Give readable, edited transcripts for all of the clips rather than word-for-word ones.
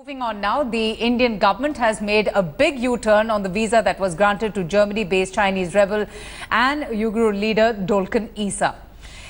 Moving on now, the Indian government has made a big U-turn on the visa that was granted to Germany-based Chinese rebel and Uighur leader Dolkun Isa.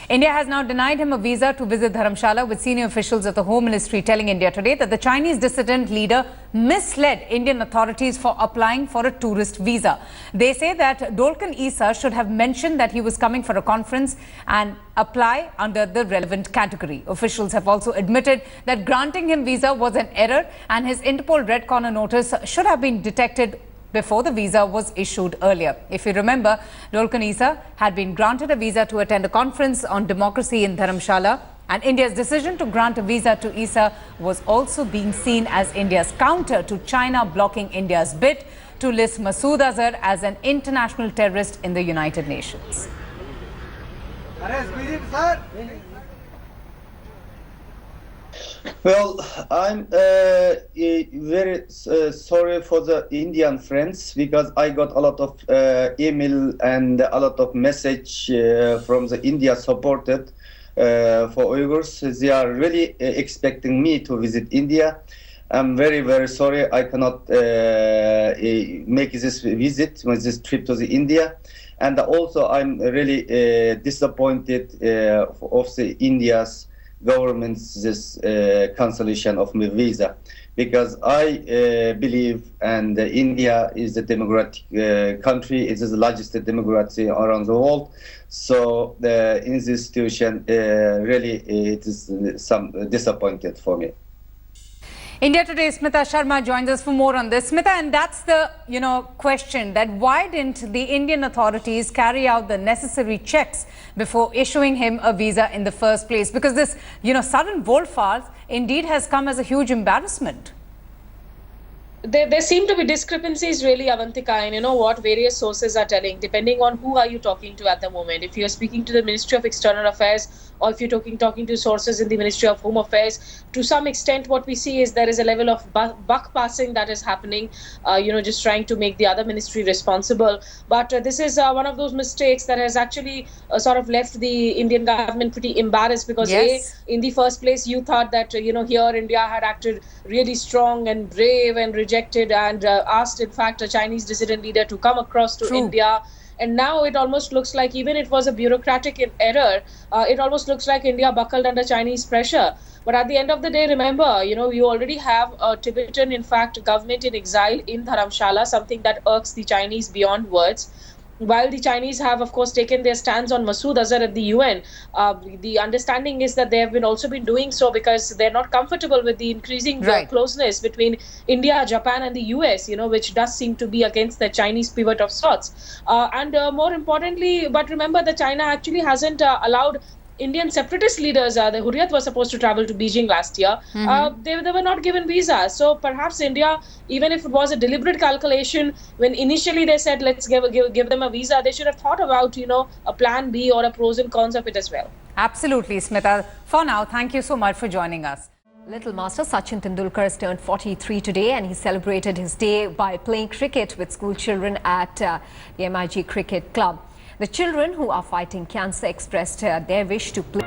India has now denied him a visa to visit Dharamshala, with senior officials of the Home Ministry telling India today that the Chinese dissident leader misled Indian authorities for applying for a tourist visa. They say that Dolkun Isa should have mentioned that he was coming for a conference and apply under the relevant category. Officials have also admitted that granting him visa was an error and his Interpol red corner notice should have been detected before the visa was issued earlier. If you remember, Dolkun Isa had been granted a visa to attend a conference on democracy in Dharamshala, and India's decision to grant a visa to Isa was also being seen as India's counter to China blocking India's bid to list Masood Azhar as an international terrorist in the United Nations. Well, I'm very sorry for the Indian friends, because I got a lot of email and a lot of message from the India supported for Uyghurs. They are really expecting me to visit India. I'm very, very sorry I cannot make this visit, this trip to the India. And also I'm really disappointed of the India's government's this cancellation of my visa, because I believe and India is a democratic country. It is the largest democracy around the world. So in this situation, really it is some disappointed for me. India Today, Smita Sharma joins us for more on this. Smita, and that's the, question that why didn't the Indian authorities carry out the necessary checks before issuing him a visa in the first place? Because this, sudden volte-face indeed has come as a huge embarrassment. There seem to be discrepancies really, Avantika, and what various sources are telling, depending on who are you talking to at the moment. If you're speaking to the Ministry of External Affairs, or if you're talking to sources in the Ministry of Home Affairs, to some extent what we see is there is a level of buck passing that is happening, just trying to make the other ministry responsible. But this is one of those mistakes that has actually sort of left the Indian government pretty embarrassed, because yes. in the first place, you thought that, here India had acted really strong and brave and rejected and asked, in fact, a Chinese dissident leader to come across to India. And now it almost looks like, even it was a bureaucratic error, it almost looks like India buckled under Chinese pressure. But at the end of the day, remember, you already have a Tibetan, in fact, government in exile in Dharamshala, something that irks the Chinese beyond words. While the Chinese have, of course, taken their stance on Masood Azhar at the UN, the understanding is that they have also been doing so because they're not comfortable with the increasing closeness between India, Japan and the US, which does seem to be against the Chinese pivot of sorts. And more importantly, but remember that China actually hasn't allowed Indian separatist leaders, the Hurriyat was supposed to travel to Beijing last year. They were not given visas. So perhaps India, even if it was a deliberate calculation, when initially they said, let's give them a visa, they should have thought about, a plan B or a pros and cons of it as well. Absolutely, Smita. For now, thank you so much for joining us. Little Master Sachin Tendulkar has turned 43 today, and he celebrated his day by playing cricket with school children at the MIG Cricket Club. The children who are fighting cancer expressed their wish to play.